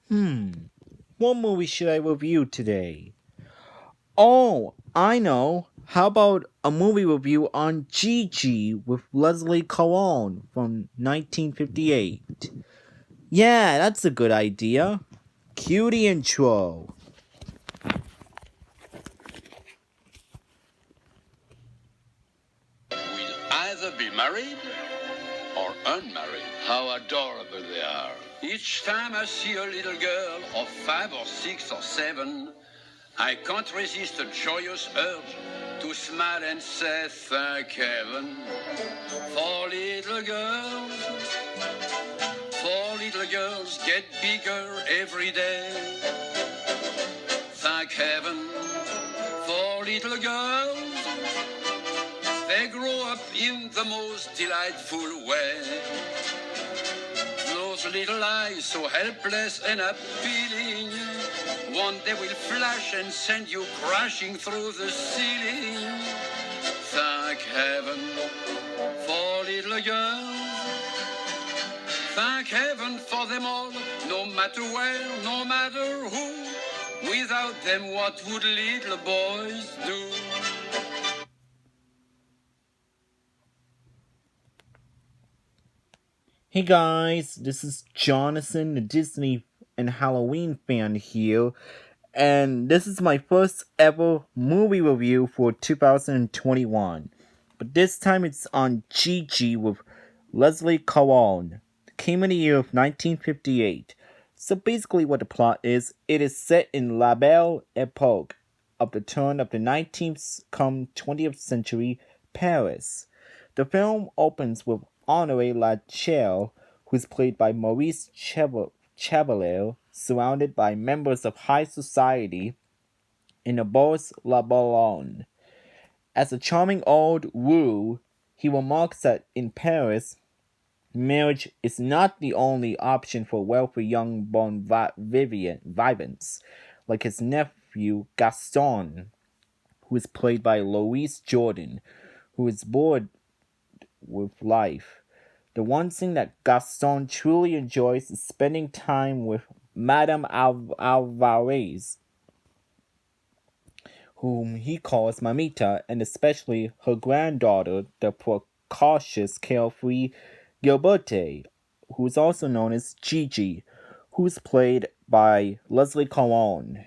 Hmm, what movie should I review today? Oh, I know. How about a movie review on Gigi with Leslie Caron from 1958? Yeah, that's a good idea. Cue the intro. We'll either be married or unmarried. How adorable they are. Each time I see a little girl of 5 or 6 or 7, I can't resist a joyous urge to smile and say thank heaven for little girls. For little girls get bigger every day. Thank heaven for little girls. They grow up in the most delightful way. Those little eyes so helpless and appealing, one day will flash and send you crashing through the ceiling. Thank heaven for little girls. Thank heaven for them all, no matter where, no matter who. Without them, what would little boys do? Hey guys, this is Jonathan, the Disney and Halloween fan here, and this is my first ever movie review for 2021. But this time it's on Gigi with Leslie Caron. It came in the year of 1958. So basically, what the plot is, it is set in La Belle Epoque of the turn of the 19th come 20th century Paris. The film opens with Honoré Lachelle, who is played by Maurice Chevalier, surrounded by members of high society in the Bourse La Boulogne. As a charming old roux, he remarks that in Paris, marriage is not the only option for wealthy young vivants, like his nephew Gaston, who is played by Louis Jordan, who is bored with life. The one thing that Gaston truly enjoys is spending time with Madame Alvarez, whom he calls Mamita, and especially her granddaughter, the precocious, carefree Gilberte, who is also known as Gigi, who's played by Leslie Caron.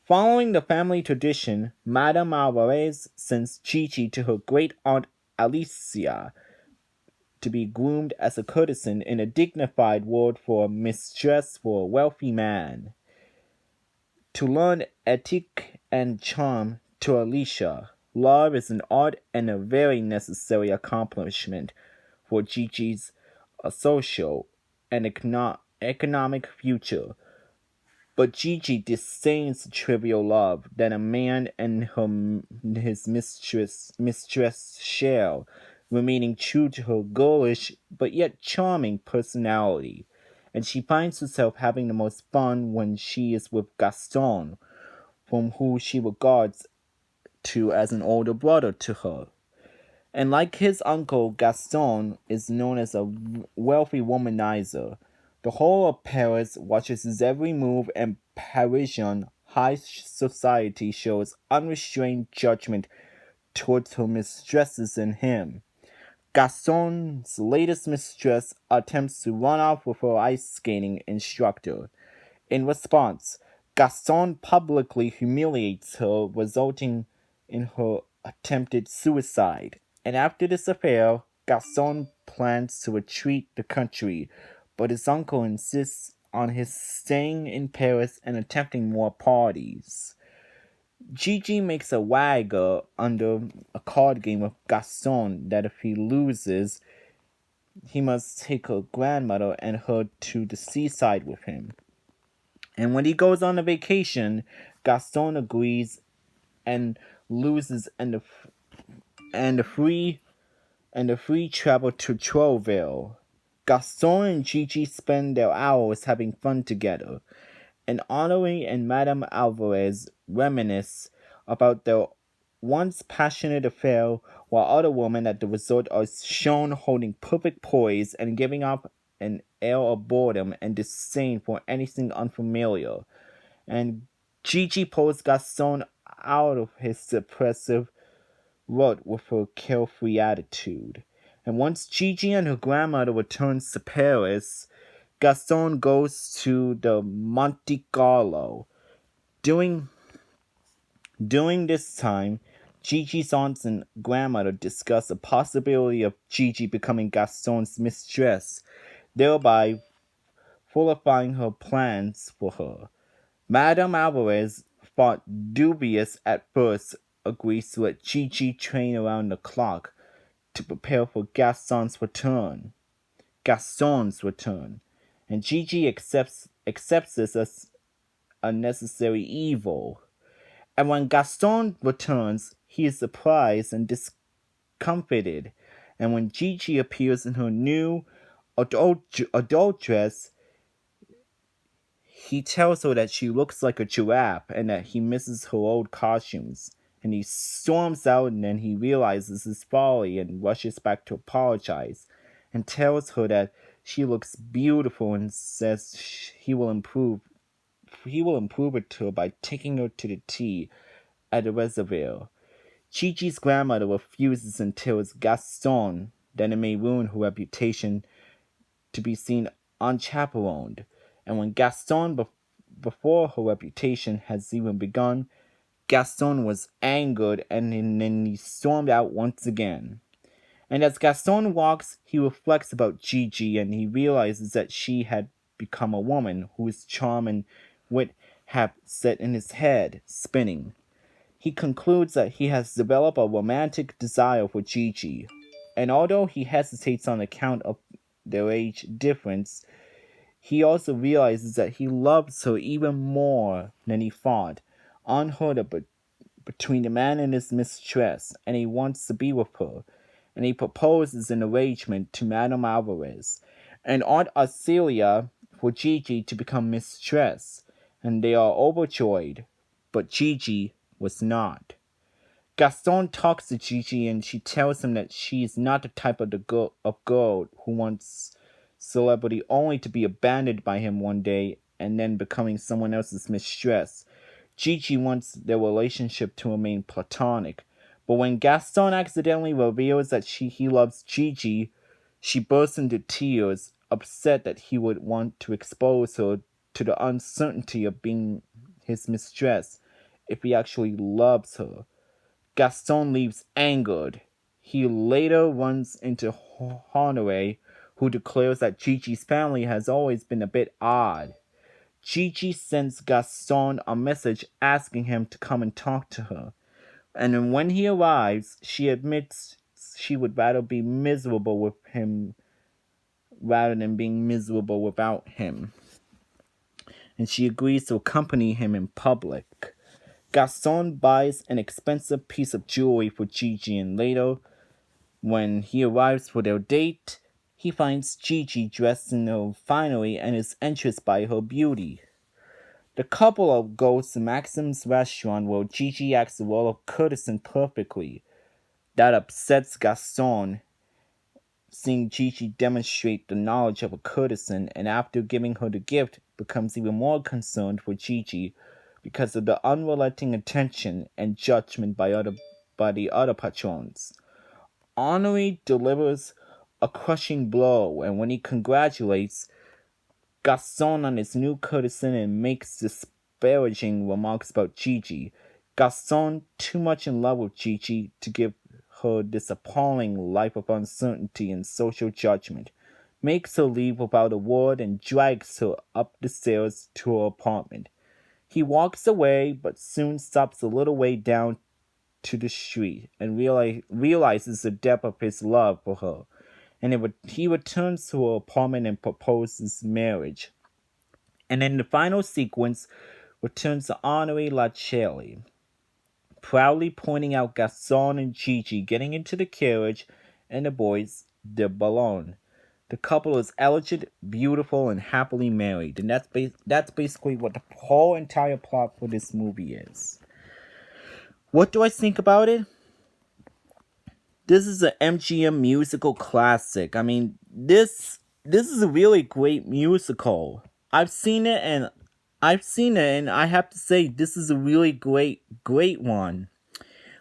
Following the family tradition, Madame Alvarez sends Gigi to her great aunt Alicia to be groomed as a courtesan in a dignified word for mistress for a wealthy man. To learn etiquette and charm to Alicia, love is an art and a very necessary accomplishment for Gigi's social and economic future. But Gigi disdains trivial love that a man and his mistress share, remaining true to her girlish but yet charming personality, and she finds herself having the most fun when she is with Gaston, from whom she regards to as an older brother to her. And like his uncle, Gaston is known as a wealthy womanizer. The whole of Paris watches his every move, and Parisian high society shows unrestrained judgment towards her mistresses and him. Gaston's latest mistress attempts to run off with her ice skating instructor. In response, Gaston publicly humiliates her, resulting in her attempted suicide. And after this affair, Gaston plans to retreat the country, but his uncle insists on his staying in Paris and attempting more parties. Gigi makes a wager under a card game with Gaston that if he loses, he must take her grandmother and her to the seaside with him. And when he goes on a vacation, Gaston agrees and loses, and the free travel to Trouville. Gaston and Gigi spend their hours having fun together, and Honoré and Madame Alvarez reminisce about their once passionate affair, while other women at the resort are shown holding perfect poise and giving off an air of boredom and disdain for anything unfamiliar, and Gigi pulls Gaston out of his depressive rut with her carefree attitude. And once Gigi and her grandmother returns to Paris, Gaston goes to the Monte Carlo. During during this time, Gigi's aunts and grandmother discuss the possibility of Gigi becoming Gaston's mistress, thereby fortifying her plans for her. Madame Alvarez, thought dubious at first, agrees to let Gigi train around the clock to prepare for Gaston's return, and Gigi accepts this as a necessary evil. And when Gaston returns, he is surprised and discomfited. And when Gigi appears in her new adult dress, he tells her that she looks like a giraffe and that he misses her old costumes. And he storms out, and then he realizes his folly and rushes back to apologize and tells her that she looks beautiful and says he will improve it to her by taking her to the tea at the reservoir. Gigi's grandmother refuses and tells Gaston that it may ruin her reputation to be seen unchaperoned, and when before her reputation has even begun, Gaston was angered and then he stormed out once again. And as Gaston walks, he reflects about Gigi and he realizes that she had become a woman whose charm and wit have set in his head, spinning. He concludes that he has developed a romantic desire for Gigi, and although he hesitates on account of their age difference, he also realizes that he loves her even more than he thought, unheard of between the man and his mistress, and he wants to be with her, and he proposes an arrangement to Madame Alvarez and Aunt Arcelia for Gigi to become mistress, and they are overjoyed, but Gigi was not. Gaston talks to Gigi and she tells him that she is not the type of girl who wants celebrity only to be abandoned by him one day and then becoming someone else's mistress. Gigi wants their relationship to remain platonic. But when Gaston accidentally reveals that he loves Gigi, she bursts into tears, upset that he would want to expose her to the uncertainty of being his mistress if he actually loves her. Gaston leaves angered. He later runs into Honore, who declares that Gigi's family has always been a bit odd. Gigi sends Gaston a message asking him to come and talk to her. And then when he arrives, she admits she would rather be miserable with him rather than being miserable without him. And she agrees to accompany him in public. Gaston buys an expensive piece of jewelry for Gigi, and later, when he arrives for their date, he finds Gigi dressed in her finery and is entranced by her beauty. The couple goes to Maxim's restaurant where Gigi acts the role of courtesan perfectly. That upsets Gaston, seeing Gigi demonstrate the knowledge of a courtesan, and after giving her the gift, becomes even more concerned for Gigi because of the unrelenting attention and judgment by the other patrons. Henri delivers a crushing blow, and when he congratulates Gaston on his new courtesan and makes disparaging remarks about Gigi, Gaston, too much in love with Gigi to give her this appalling life of uncertainty and social judgment, makes her leave without a word and drags her up the stairs to her apartment. He walks away, but soon stops a little way down to the street and realizes the depth of his love for her. And he returns to her apartment and proposes marriage. And in the final sequence, returns to Henri Lacelli, proudly pointing out Gaston and Gigi getting into the carriage and the boys de Boulogne. The couple is elegant, beautiful, and happily married, and that's basically what the whole entire plot for this movie is. What do I think about it? This is an MGM musical classic. I mean, this this is a really great musical. I've seen it and I have to say this is a really great one.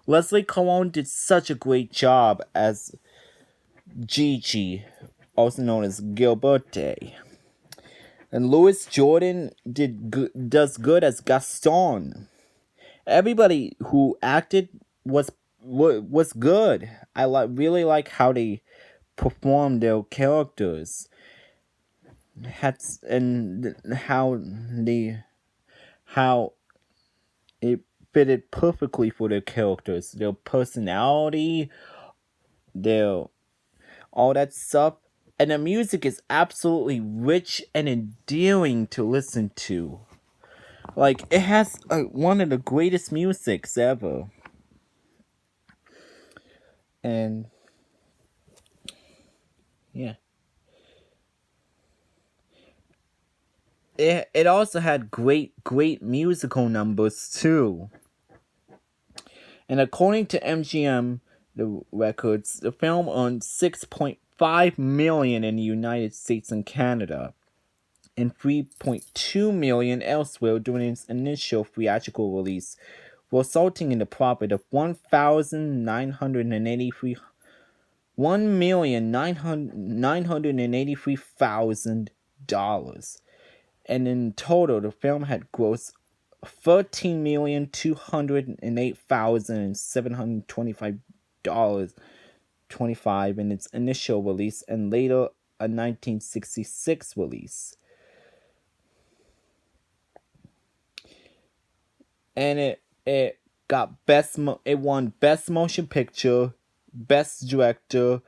Leslie Colon did such a great job as Gigi, also known as Gilberte. And Louis Jordan does good as Gaston. Everybody who acted was good. I really like how they performed their characters. And how it fitted perfectly for their characters, their personality, their all that stuff. And the music is absolutely rich and endearing to listen to. Like, it has one of the greatest musics ever. And, yeah. It also had great musical numbers, too. And according to MGM, the records, the film earned $6.5 million in the United States and Canada, and $3.2 million elsewhere during its initial theatrical release, resulting in a profit of $1,983,000. And in total, the film had grossed $13,208,725 in its initial release and later a 1966 release. And it won Best Motion Picture, Best Director,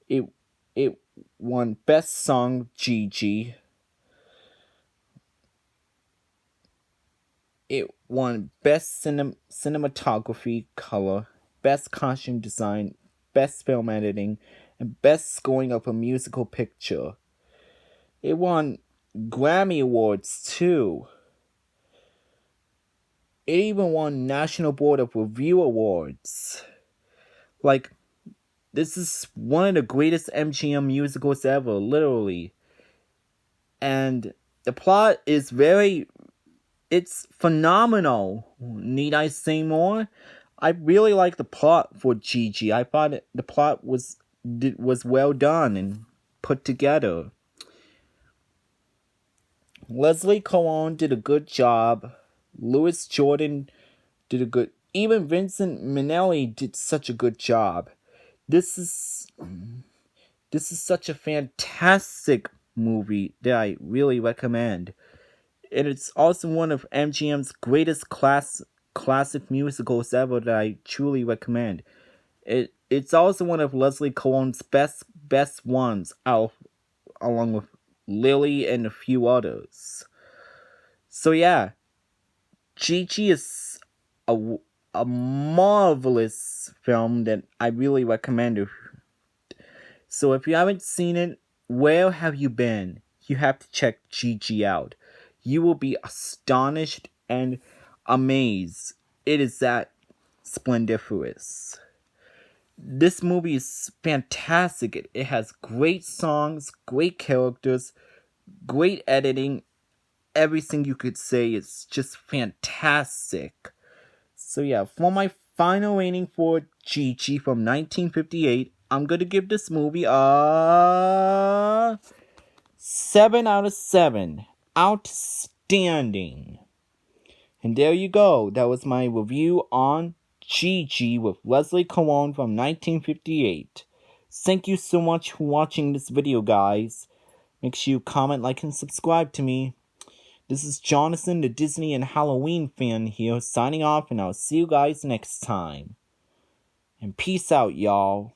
it won Best Song Gigi. It won Best Cinematography Color, Best Costume Design, Best Film Editing, and Best Scoring of a Musical Picture. It won Grammy Awards too. It even won National Board of Review Awards. Like, this is one of the greatest MGM musicals ever, literally. And the plot is it's phenomenal. Need I say more? I really like the plot for Gigi. I thought the plot was well done and put together. Leslie Colon did a good job. Louis Jordan did a good. Even Vincent Minnelli did such a good job. This is such a fantastic movie that I really recommend. And it's also one of MGM's greatest classic musicals ever that I truly recommend. It's also one of Leslie Colon's best ones out, along with Lily and a few others. So yeah, Gigi is a marvelous film that I really recommend. So if you haven't seen it, where have you been? You have to check Gigi out. You will be astonished and amazed. It is that splendiferous. This movie is fantastic. It has great songs, great characters, great editing. Everything you could say is just fantastic. So yeah, for my final rating for Gigi from 1958, I'm gonna give this movie a 7 out of 7. Outstanding. And there you go. That was my review on Gigi with Leslie Colon from 1958. Thank you so much for watching this video, guys. Make sure you comment, like, and subscribe to me. This is Jonathan, the Disney and Halloween fan here, signing off, and I'll see you guys next time. And peace out, y'all.